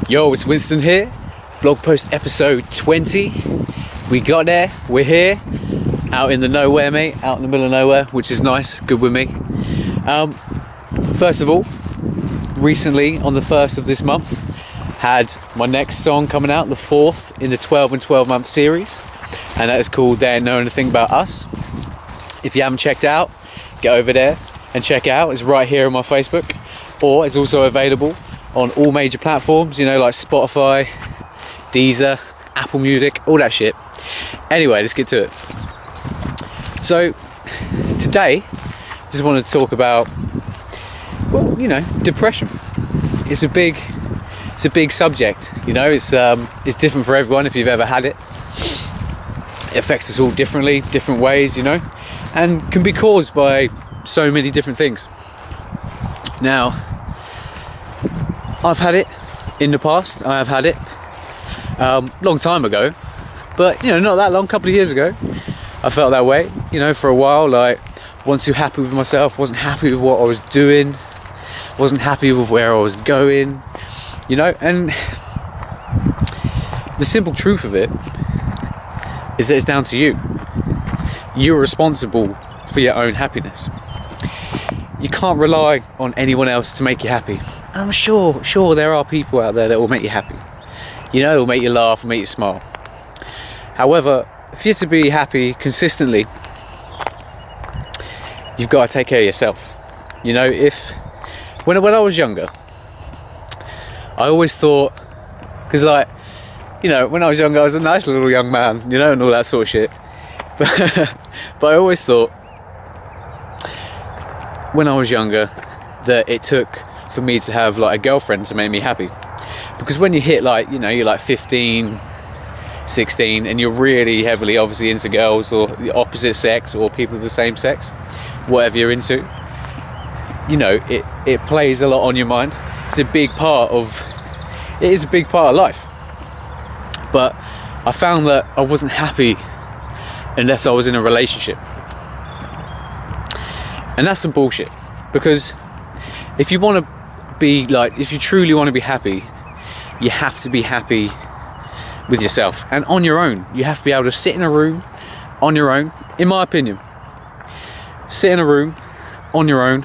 Yo, it's Winstan here. Blog post episode 20. We got there, we're here. Out in the nowhere, mate. Out in the middle of nowhere, which is nice, good with me. First of all, recently on the 1st of this month, had my next song coming out, the 4th in the 12 and 12 month series. And that is called They Ain't Know Anything About Us. If you haven't checked it out, get over there and check it out. It's right here on my Facebook. Or it's also available on all major platforms, like Spotify, Deezer, Apple Music, all that shit. Anyway, let's get to it. So, today, I just want to talk about, depression. It's a big subject, it's different for everyone if you've ever had it. It affects us all differently, different ways, and can be caused by so many different things. Now, I've had it in the past. I have had it long time ago, but not that long, couple of years ago. I felt that way, for a while. Like, wasn't too happy with myself. Wasn't happy with what I was doing. Wasn't happy with where I was going. And the simple truth of it is that it's down to you. You're responsible for your own happiness. You can't rely on anyone else to make you happy. And I'm sure there are people out there that will make you happy. Will make you laugh, will make you smile. However, if you're to be happy consistently, you've got to take care of yourself. When I was younger, I always thought, because when I was younger, I was a nice little young man, and all that sort of shit. But I always thought, when I was younger, that it took for me to have a girlfriend to make me happy. Because when you hit you're 15, 16, and you're really heavily obviously into girls or the opposite sex or people of the same sex, whatever you're into, it plays a lot on your mind. It is a big part of life. But I found that I wasn't happy unless I was in a relationship. And that's some bullshit, because if you truly want to be happy, you have to be happy with yourself and on your own. You have to be able to sit in a room on your own, in my opinion. Sit in a room on your own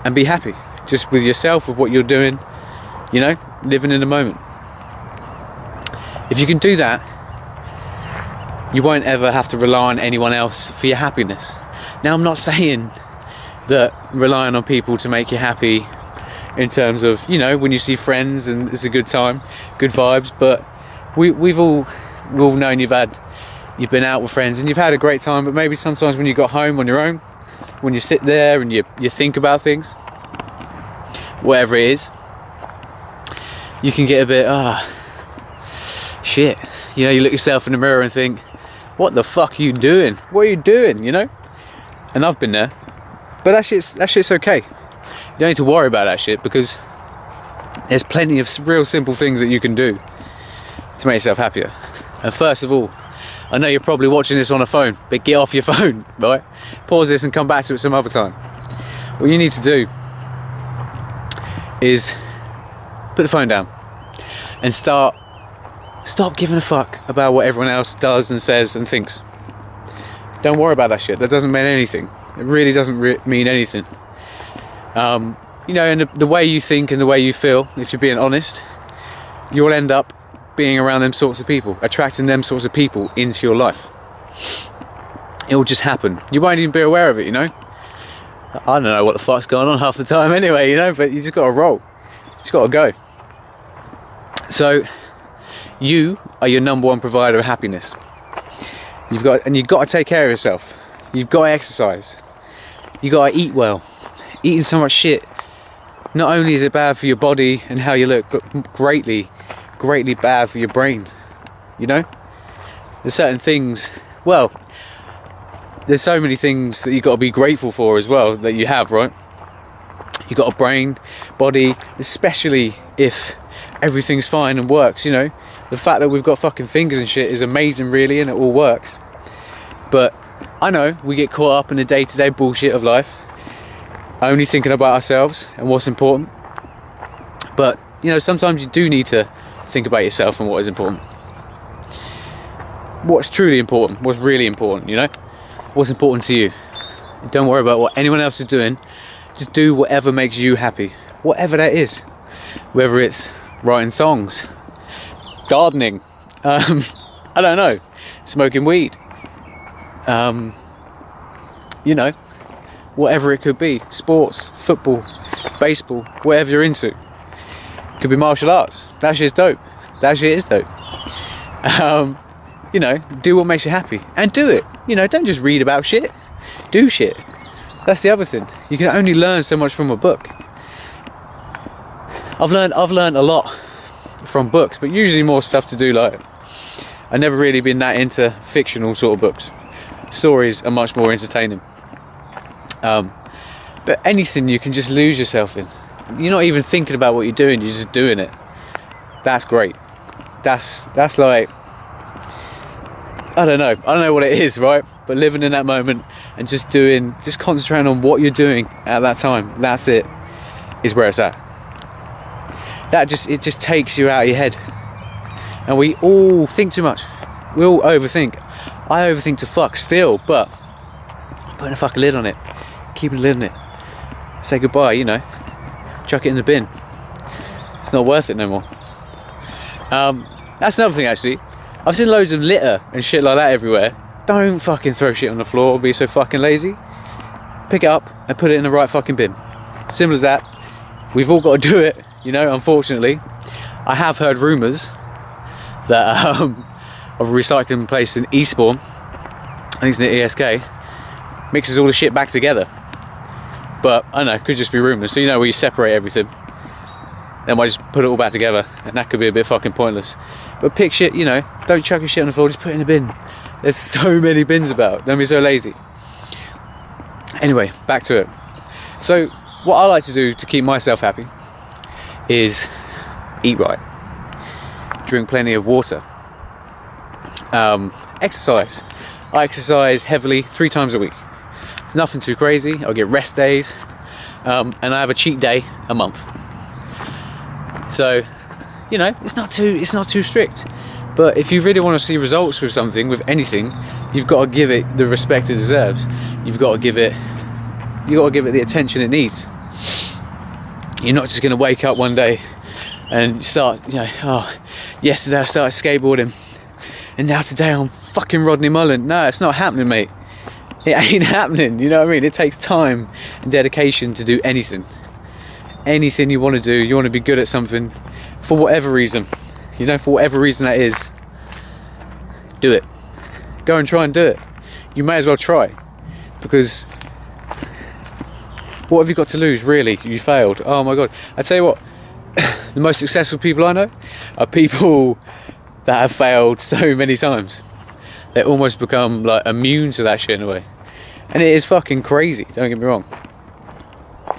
and be happy, just with yourself, with what you're doing, living in the moment. If you can do that, you won't ever have to rely on anyone else for your happiness. Now, I'm not saying that relying on people to make you happy in terms of, when you see friends and it's a good time, good vibes, but we've all known you've been out with friends and you've had a great time, but maybe sometimes when you got home on your own, when you sit there and you think about things, whatever it is, you can get a bit, shit. You look yourself in the mirror and think, what the fuck are you doing? What are you doing, And I've been there. But that shit's okay. You don't need to worry about that shit, because there's plenty of real simple things that you can do to make yourself happier. And first of all, I know you're probably watching this on a phone, but get off your phone, right? Pause this and come back to it some other time. What you need to do is put the phone down and stop giving a fuck about what everyone else does and says and thinks. Don't worry about that shit. That doesn't mean anything. It really doesn't mean anything. And the way you think and the way you feel, if you're being honest, you'll end up being around them sorts of people, attracting them sorts of people into your life. It will just happen. You won't even be aware of it, I don't know what the fuck's going on half the time anyway, but you just got to roll. You just got to go. So, you are your number one provider of happiness. You've got to take care of yourself. You've got to exercise. You've got to eat well. Eating so much shit, not only is it bad for your body and how you look, but greatly bad for your brain. There's certain things, there's so many things that you've got to be grateful for as well, that you have, right? You've got a brain, body, especially if everything's fine and works, The fact that we've got fucking fingers and shit is amazing, really, and it all works. But I know we get caught up in the day-to-day bullshit of life, only thinking about ourselves and what's important. But you know, sometimes you do need to think about yourself and what is important. What's truly important, what's really important, you know? What's important to you. Don't worry about what anyone else is doing. Just do whatever makes you happy. Whatever that is. Whether it's writing songs, gardening, I don't know, smoking weed, you know, whatever it could be. Sports, football, baseball, whatever you're into. Could be martial arts. That shit's dope. That shit is dope. You know, do what makes you happy. And do it. You know, don't just read about shit. Do shit. That's the other thing. You can only learn so much from a book. I've learned a lot from books, but usually more stuff to do, like, I've never really been that into fictional sort of books. Stories are much more entertaining. But anything you can just lose yourself in. You're not even thinking about what you're doing, you're just doing it. That's great. That's like, I don't know what it is, right? But living in that moment and just concentrating on what you're doing at that time, that's it, is where it's at. It just takes you out of your head. And we all think too much. We all overthink. I overthink to fuck still, but putting a fucking lid on it, keeping a lid on it, say goodbye, you know, chuck it in the bin. It's not worth it no more. That's another thing, actually. I've seen loads of litter and shit like that everywhere. Don't fucking throw shit on the floor or be so fucking lazy. Pick it up and put it in the right fucking bin. Simple as that. We've all got to do it, you know, unfortunately. I have heard rumours that of a recycling place in Eastbourne, I think it's near ESK, mixes all the shit back together. But I don't know, it could just be rumours. So you know, where you separate everything, then I just put it all back together, and that could be a bit fucking pointless. But pick shit, you know, don't chuck your shit on the floor, just put it in a bin. There's so many bins about, don't be so lazy. Anyway, back to it. So what I like to do to keep myself happy is eat right, drink plenty of water, exercise. I exercise heavily 3 times a week. It's nothing too crazy. I'll get rest days, and I have a cheat day a month. So, you know, it's not too strict. But if you really want to see results with something, with anything, you've got to give it the respect it deserves. You've got to give it the attention it needs. You're not just going to wake up one day and start, you know, oh, yesterday I started skateboarding, and now today I'm fucking Rodney Mullen. No, it's not happening, mate. It ain't happening, you know what I mean? It takes time and dedication to do anything. Anything you want to do, you want to be good at something, for whatever reason, you know, for whatever reason that is, do it. Go and try and do it. You may as well try, because what have you got to lose, really? You failed. Oh my god. I tell you what, the most successful people I know are people that have failed so many times. They almost become like immune to that shit in a way. And it is fucking crazy, don't get me wrong.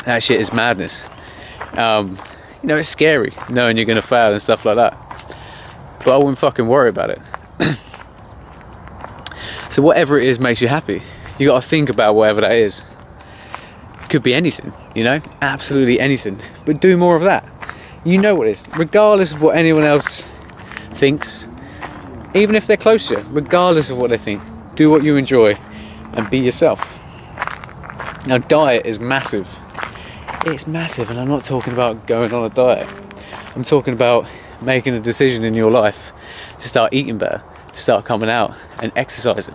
That shit is madness. You know, it's scary knowing you're going to fail and stuff like that. But I wouldn't fucking worry about it. So whatever it is makes you happy. You got to think about whatever that is. It could be anything, you know, absolutely anything. But do more of that. You know what it is, regardless of what anyone else thinks. Even if they're close to you, regardless of what they think, do what you enjoy and be yourself. Now, diet is massive. It's massive, and I'm not talking about going on a diet. I'm talking about making a decision in your life to start eating better, to start coming out and exercising.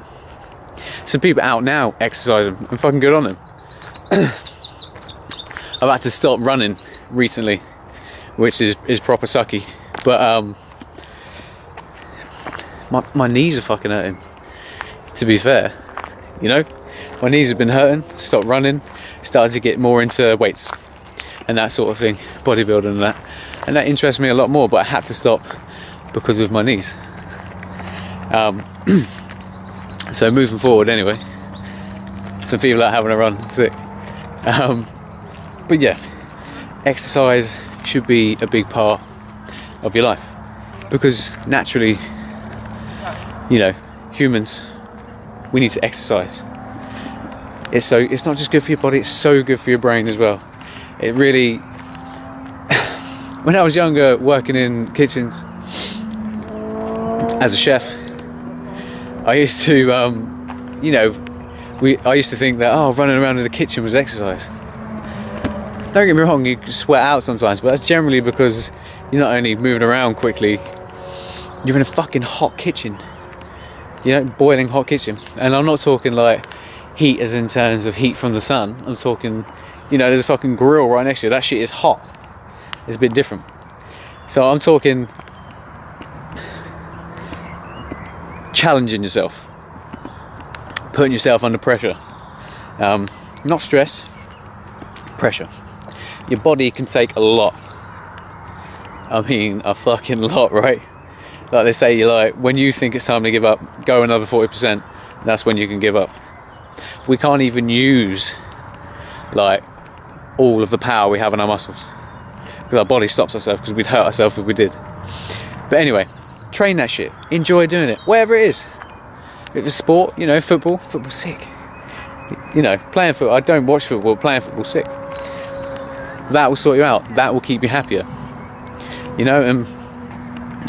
Some people out now exercising, and fucking good on them. I've had to stop running recently, which is proper sucky. But my knees are fucking hurting, to be fair. You know, my knees have been hurting. Stopped running, started to get more into weights and that sort of thing, bodybuilding and that interests me a lot more, but I had to stop because of my knees. So moving forward, anyway, some people are having a run, sick. But yeah, exercise should be a big part of your life, because naturally, you know, humans, we need to exercise. It's not just good for your body, it's so good for your brain as well. It really, When I was younger, working in kitchens as a chef, I used to, I used to think that, running around in the kitchen was exercise. Don't get me wrong, you sweat out sometimes, but that's generally because you're not only moving around quickly, you're in a fucking hot kitchen. Boiling hot kitchen. And I'm not talking like heat as in terms of heat from the sun. I'm talking, there's a fucking grill right next to you. That shit is hot. It's a bit different. So I'm talking challenging yourself, putting yourself under pressure. Not stress, pressure. Your body can take a lot. I mean, a fucking lot, right? Like they say, when you think it's time to give up, go another 40%. That's when you can give up. We can't even use all of the power we have in our muscles, because our body stops ourselves, because we'd hurt ourselves if we did. But anyway, train that shit. Enjoy doing it, whatever it is. If it's sport, football's sick. Playing football, I don't watch football, playing football's sick. That will sort you out. That will keep you happier. And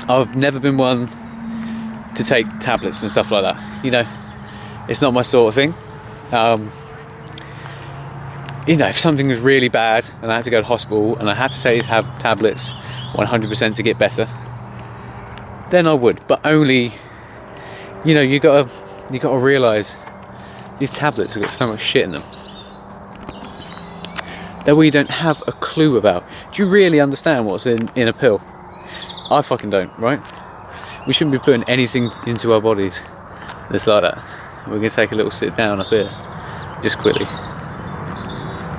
I've never been one to take tablets and stuff like that. It's not my sort of thing. If something was really bad and I had to go to hospital and I had to take tablets 100% to get better, then I would. But only, you gotta realise these tablets have got so much shit in them that we don't have a clue about. Do you really understand what's in a pill? I fucking don't, right? We shouldn't be putting anything into our bodies that's like that. We're going to take a little sit down up here, just quickly,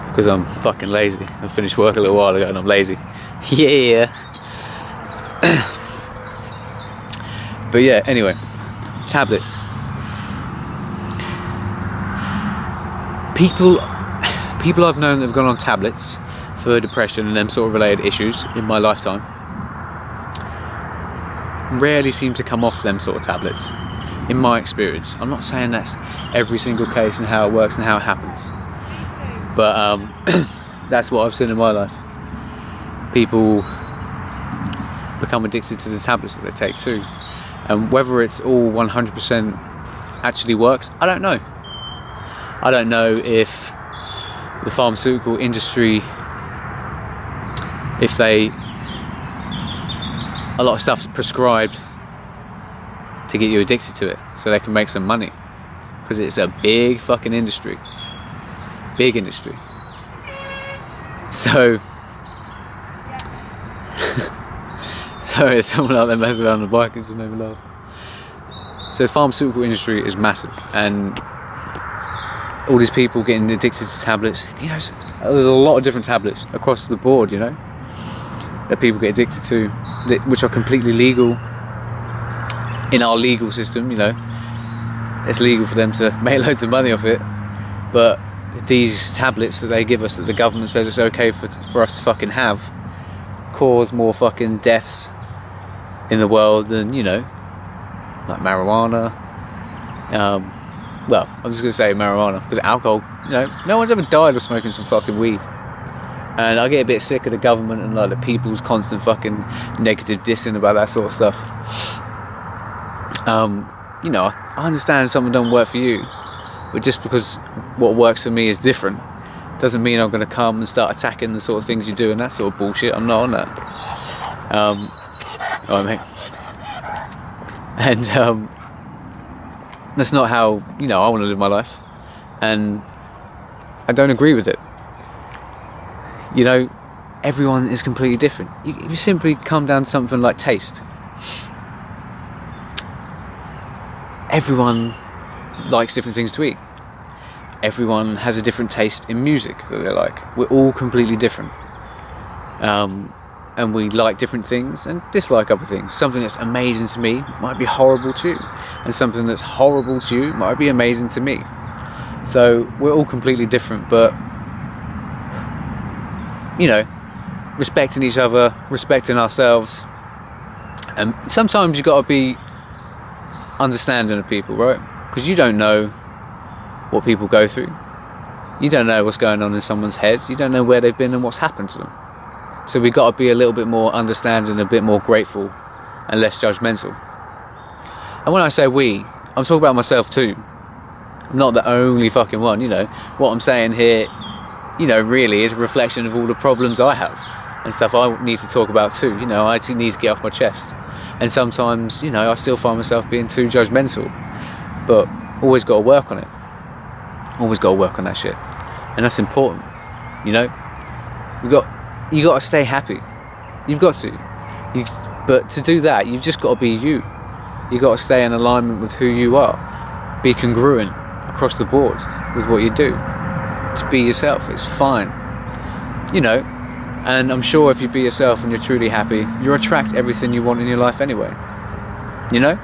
because I'm fucking lazy. I finished work a little while ago and I'm lazy. Yeah. But yeah, anyway, tablets. People I've known that have gone on tablets for depression and them sort of related issues in my lifetime rarely seem to come off them sort of tablets, in my experience. I'm not saying that's every single case and how it works and how it happens, but that's what I've seen in my life. People become addicted to the tablets that they take too, and whether it's all 100% actually works, I don't know. I don't know if the pharmaceutical industry, a lot of stuff's prescribed to get you addicted to it so they can make some money, because it's a big fucking industry. Big industry. So sorry, someone out there messing around on the bike and just made me laugh. So the pharmaceutical industry is massive, and all these people getting addicted to tablets, there's a lot of different tablets across the board, that people get addicted to, which are completely legal in our legal system. It's legal for them to make loads of money off it, but these tablets that they give us, that the government says it's okay for us to fucking have, cause more fucking deaths in the world than, like marijuana. Well, I'm just going to say marijuana, because alcohol, no one's ever died of smoking some fucking weed. And I get a bit sick of the government and the people's constant fucking negative dissing about that sort of stuff. I understand something don't work for you, but just because what works for me is different doesn't mean I'm going to come and start attacking the sort of things you do and that sort of bullshit. I'm not on that. Alright, mate. And that's not how I want to live my life, and I don't agree with it. Everyone is completely different. You simply come down to something like taste. Everyone likes different things to eat. Everyone has a different taste in music that they like. We're all completely different. And we like different things and dislike other things. Something that's amazing to me might be horrible to you, and something that's horrible to you might be amazing to me. So we're all completely different, but respecting each other, respecting ourselves, and sometimes you got to be understanding of people, right? Because you don't know what people go through. You don't know what's going on in someone's head. You don't know where they've been and what's happened to them. So we got to be a little bit more understanding, a bit more grateful, and less judgmental. And when I say we, I'm talking about myself too. I'm not the only fucking one, you know. What I'm saying here, you know, really is a reflection of all the problems I have and stuff I need to talk about too. You know, I actually need to get off my chest. And sometimes, you know, I still find myself being too judgmental, but always got to work on it. Always got to work on that shit, and that's important. You know, you got to stay happy. You've got to. But to do that, you've just got to be you. You got to stay in alignment with who you are. Be congruent across the board with what you do. Just be yourself. It's fine. You know, and I'm sure if you be yourself and you're truly happy, you'll attract everything you want in your life anyway. You know,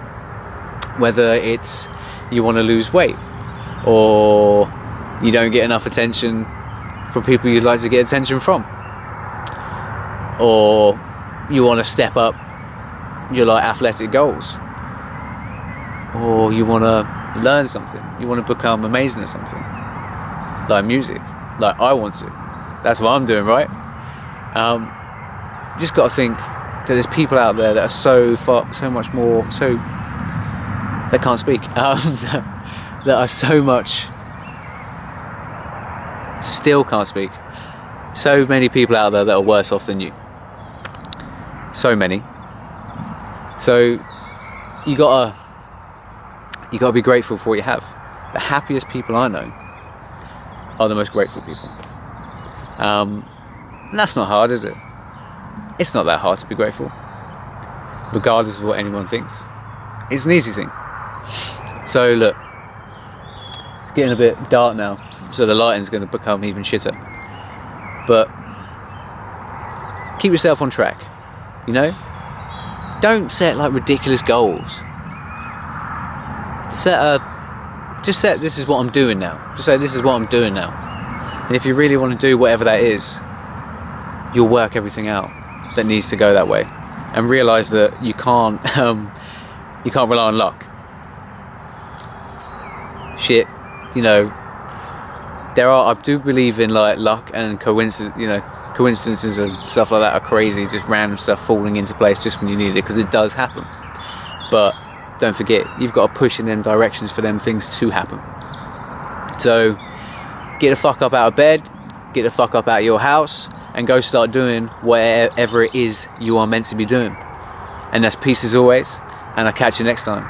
whether it's you want to lose weight, or you don't get enough attention from people you'd like to get attention from, or you want to step up your like athletic goals, or you want to learn something, you want to become amazing at something like music, like I want to. That's what I'm doing, right? You just got to think that there's people out there that are so much more, so they can't speak, that are so much, still can't speak. So many people out there that are worse off than you. So many. So you gotta be grateful for what you have. The happiest people I know are the most grateful people. And that's not hard, is it? It's not that hard to be grateful, regardless of what anyone thinks. It's an easy thing. So look, it's getting a bit dark now, so the lighting's going to become even shitter. But keep yourself on track, you know? Don't set like ridiculous goals. Just set this is what I'm doing now. Just say this is what I'm doing now. And if you really want to do whatever that is, you'll work everything out that needs to go that way. And realise that you can't rely on luck. Shit, you know, I do believe in like luck and coincidence, you know, coincidences and stuff like that are crazy, just random stuff falling into place just when you need it, because it does happen. But don't forget, you've got to push in them directions for them things to happen. So get the fuck up out of bed, get the fuck up out of your house, and go start doing whatever it is you are meant to be doing. And that's peace as always, and I'll catch you next time.